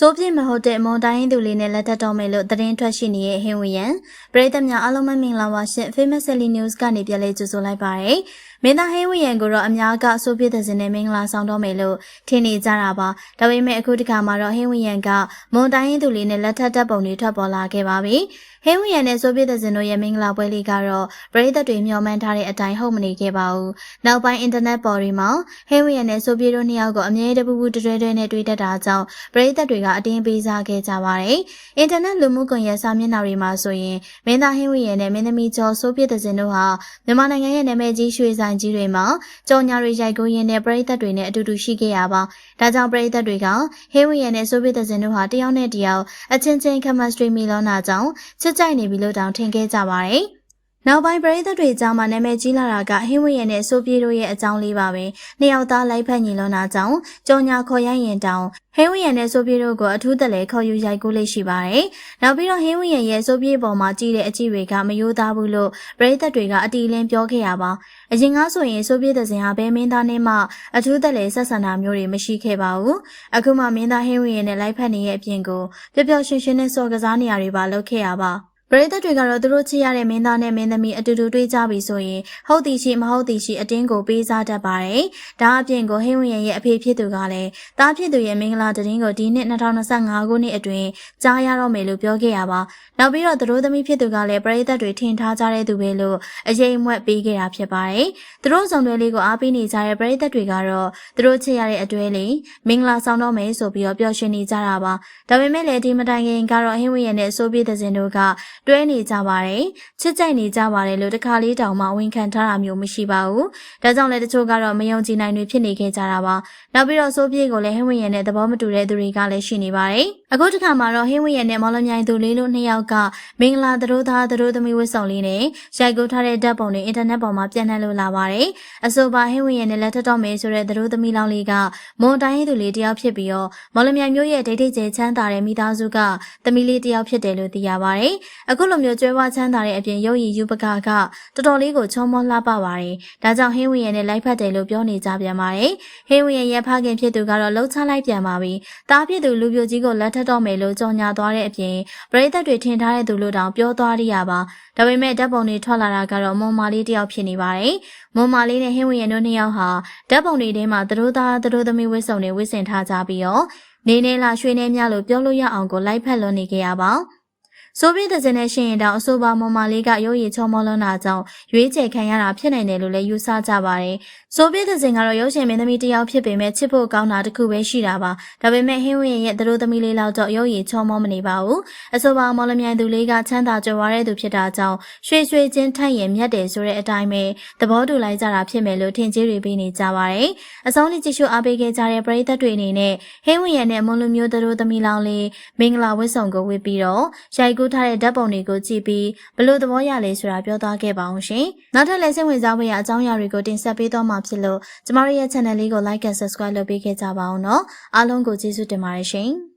ဆိုပြစ်မဟုတ်တဲ့မွန်တိုင်းသူလေးနဲ့လက်ထပ်တော်မယ်လို့သတင်းထွက်ရှိနေတဲ့ဟင်းဝီယံပရိသတ်များအားလုံးမင်္ဂလာပါရှင် Famous Daily News ကနေပြန်လည်ကြိုဆိုလိုက်ပါရယ်မင်းသားဟင်းဝီယံကိုတော့အများကဆိုပြစ်တဲ့စင်နဲ့မင်္ဂလာဆောင်တော်မယ်လို့ထင်နေကြတာပါဒါပေမဲ့အခုဒီခါမှာတော့ဟင်းဝီယံကမွန်တိုင်းသူလေးနဲ့လက်ထပ်တပ်ပုံတွေထွက်ပေါ်လာခဲ့ပါပြီဟင်းဝီယံနဲ့ဆိုပြစ်တဲ့စင်တို့ရဲ့မင်္ဂလာပွဲလေးကတော့ပရိသတ်တွေမျှော်မှန်းထားတဲ့အတိုင်းဟုတ်မနေခဲ့ပါဘူးနောက်ပိုင်းအင်တာနက်ပေါ်တွေမှာဟင်းဝီယံနဲ့ဆိုပြစ်တို့နှစ်ယောက်ကိုအမြဲတပူပူတွဲတွဲနဲ့တွေ့တတ်တာကြောင့်ပရိသတ်တွေကအတင်းပေးစားခဲ့ကြပါတယ်။အင်တာနက်လူမှုကွန်ရက်စာမျက်နှာတွေမှာဆိုရင်မင်းသားဟင်းဝီရဲ့နဲ့မင်းသမီးကျော်ဆိုပြစ်တဲ့စင်တို့ဟာမြန်မာနိုင်ငံရဲ့နာမည်ကြီးရွှေဆိုင်ကြီးတွေမှာကြော်ညာတွေရိုက်ကူးရင်းနဲ့ပရိသတ်တွေနဲ့အတူတူရှိခဲ့ရပါ။ဒါကြောင့်ပရိသတ်တွေကဟင်းဝီရဲ့နဲ့ဆိုပြစ်တဲ့စင်တို့ဟာတယောက်နဲ့တယောက်အချင်းချင်း chemistry မီလောနာကြောင့်ချစ်ကြိုက်နေပြီလို့တောင်ထင်ခဲ့ကြပါတယ်။နောက်ပိုင်းပရိသတ်တွေကြားမှာနာမည်ကြီးလာတာကဟင်းဝရဲနဲ့ဆိုပြေတို့ရဲ့အကြောင်းလေးပါပဲနှစ်ယောက်သားလိုက်ဖက်ညီလွန်တာကြောင့်ကြော်ညာခေါ်ရိုက်ရင်တောင်ဟင်းဝရဲနဲ့ဆိုပြေတို့ကိုအထူးတလဲခေါ်ယူရိုက်ကူးလေးရှိပါတယ်နောက်ပြီးတော့ဟင်းဝရဲရဲ့ဆိုပြေပေါ်မှာကြီးတဲ့အကြည့်တွေကမယိုးသားဘူးလို့ပရိသတ်တွေကအတီးလင်းပြောခဲ့ရပါအရင်ကဆိုရင်ဆိုပြေတဲ့စင်ဟာဘဲမင်းသားနဲ့မှအထူးတလဲဆက်ဆံတာမျိုးတွေမရှိခဲ့ပါဘူးအခုမှမင်းသားဟင်းဝရဲနဲ့လိုက်ဖက်နေရဲ့အပြင်ကိုပျော်ပျော်ရွှင်ရွှင်နဲ့စော်ကစားနေရတွေပါလုပ်ခဲ့ရပါပရိသတ်တွေကတော့သူတို့ချစ်ရတဲ့မင်းသားနဲ့မင်းသမီးအတူတူတွေ့ကြပြီဆိုရင်ဟုတ်သည်ရှိမဟုတ်သည်ရှိအတင်းကိုပေးစားတတ်ပါတယ်။ဒါအပြင်ကိုဟင်းဝင်းရဲ့အဖေဖြစ်သူကလည်းသားဖြစ်သူရဲ့မင်္ဂလာသတင်းကိုဒီနှစ်2025ခုနှစ်အတွင်းကြားရတော့မယ်လို့ပြောခဲ့ရပါ။နောက်ပြီးတော့သူတို့သမီးဖြစ်သူကလည်းပရိသတ်တွေထင်ထားကြတဲ့သူပဲလို့အရေးအမွက်ပေးခဲ့တာဖြစ်ပါတယ်။သူတို့ဆောင်တွဲလေးကိုအားပေးနေကြတဲ့ပရိသတ်တွေကတော့သူတို့ချစ်ရတဲ့အတွဲလေးမင်္ဂလာဆောင်တော့မယ်ဆိုပြီးတော့ပျော်ရွှင်နေကြတာပါ။ဒါပေမဲ့လည်းဒီမတိုင်ခင်ကတော့ဟင်းဝင်းရဲ့နဲ့ဆိုပြတဲ့စင်တို့ကတွဲနေကြပါတယ်ချစ်ကြိုက်နေကြပါတယ်လို့တခါလေးတောင်မှဝန်ခံထားတာမျိုးမရှိပါဘူးဒါကြောင့်လည်းတချို့ကတော့မယုံကြည်နိုင်တွေဖြစ်နေခဲ့ကြတာပါနောက်ပြီးတော့ဆိုပြေကိုလည်းဟင်းဝင်းရဲ့နဲ့သဘောမတူတဲ့သူတွေကလည်းရှိနေပါတယ်အခုတစ်ခါမှာတော့ဟင်းဝင်းရဲ့နဲ့မော်လမြိုင်သူလေးလို့နှစ်ယောက်ကမင်္ဂလာသတို့သားသတို့သမီးဝတ်ဆောင်လေးနဲ့ရိုက်ကူးထားတဲ့ဓာတ်ပုံတွေအင်တာနက်ပေါ်မှာပြန့်နှံ့လို့လာပါတယ်အဆိုပါဟင်းဝင်းရဲ့နဲ့လက်ထပ်တော့မယ်ဆိုတဲ့သတို့သမီးလောင်းလေးကမွန်တိုင်းသူလေးတယောက်ဖြစ်ပြီးတော့မော်လမြိုင်မြို့ရဲ့ဒိတ်ဒိတ်ကျဲချမ်းသာတဲ့မိသားစုကသမီးလေးတယောက်ဖြစ်တယ်လို့သိရပါတယ်အခုလိုမျိုးကျွဲဝချမ်းသာတဲ့အပြင်ရုပ်ရည်ယူပကာကတော်တော်လေးကိုချောမောလှပပါတယ်။ဒါကြောင့်ဟင်းဝင်းရဲ့နဲ့လိုက်ဖက်တယ်လို့ပြောနေကြပြန်ပါတယ်။ဟင်းဝင်းရဲ့ဖခင်ဖြစ်သူကတော့လှုပ်ချလိုက်ပြန်ပါပြီ။တားဖြစ်သူလူပြိုကြီးကိုလက်ထပ်တော့မယ်လို့ကြော်ညာသွားတဲ့အပြင်ပရိသတ်တွေထင်ထားတဲ့သူလို့တောင်ပြောသွားရပါ။ဒါပေမဲ့ဓာတ်ပုံတွေထွက်လာတာကတော့မွန်မာလေးတယောက်ဖြစ်နေပါတယ်။မွန်မာလေးနဲ့ဟင်းဝင်းရဲ့တို့နှစ်ယောက်ဟာဓာတ်ပုံတွေထဲမှာသူတို့သားသူတို့သမီးဝတ်စုံတွေဝတ်ဆင်ထားကြပြီးတော့နေနေလာရွှေနေမြလို့ပြောလို့ရအောင်ကိုလိုက်ဖက်လွန်နေကြရပါဆိုပြတဲ့စင်နဲ့ရှင်ရင်တောင်အဆိုပါမွန်မာလေးကရုပ်ရည်ချောမောလွန်းတာကြောင့်ရွေးချယ်ခံရတာဖြစ်နိုင်တယ်လို့လည်းယူဆကြပါတယ်။ဆိုပြတဲ့စင်ကတော့ရုပ်ရှင်မင်းသမီးတစ်ယောက်ဖြစ်ပေမဲ့ချစ်ဖို့ကောင်းတာတစ်ခုပဲရှိတာပါ။ဒါပေမဲ့ဟင်းဝင်းရဲ့သူတို့သမီးလေးလောက်တော့ရုပ်ရည်ချောမောမနေပါဘူး။အဆိုပါမော်လမြိုင်သူလေးကချမ်းသာကြွယ်ဝတဲ့သူဖြစ်တာကြောင့်ရွှေရွှေချင်းထိုက်ရင်မြတ်တယ်ဆိုတဲ့အတိုင်းပဲသဘောတူလိုက်ကြတာဖြစ်မယ်လို့ထင်ကြေးတွေပေးနေကြပါတယ်။အဆုံးထိကြည့်ရှုအားပေးခဲ့ကြတဲ့ပရိသတ်တွေအနေနဲ့ဟင်းဝင်းရဲ့နဲ့မွန်လူမျိုးသူတို့သမီးလောင်းလေးမင်္ဂလာဝတ်ဆောင်ကိုဝတ်ပြီးတော့ရိုက်ကူးထားတဲ့ဓာတ်ပုံတွေကိုကြည့်ပြီးဘလို့သဘောရလဲဆိုတာပြောသွားခဲ့ပါအောင်ရှင်။နောက်ထပ်လည်းစိတ်ဝင်စားဖွယ်ရာအကြောင်းအရာတွေကိုတင်ဆက်ပေးသွားမှာဖြစ်လို့ကျမတို့ရဲ့ channel လေးကို like and subscribe လုပ်ပေးခဲ့ကြပါအောင်နော်။အားလုံးကိုကျေးဇူးတင်ပါတယ်ရှင်။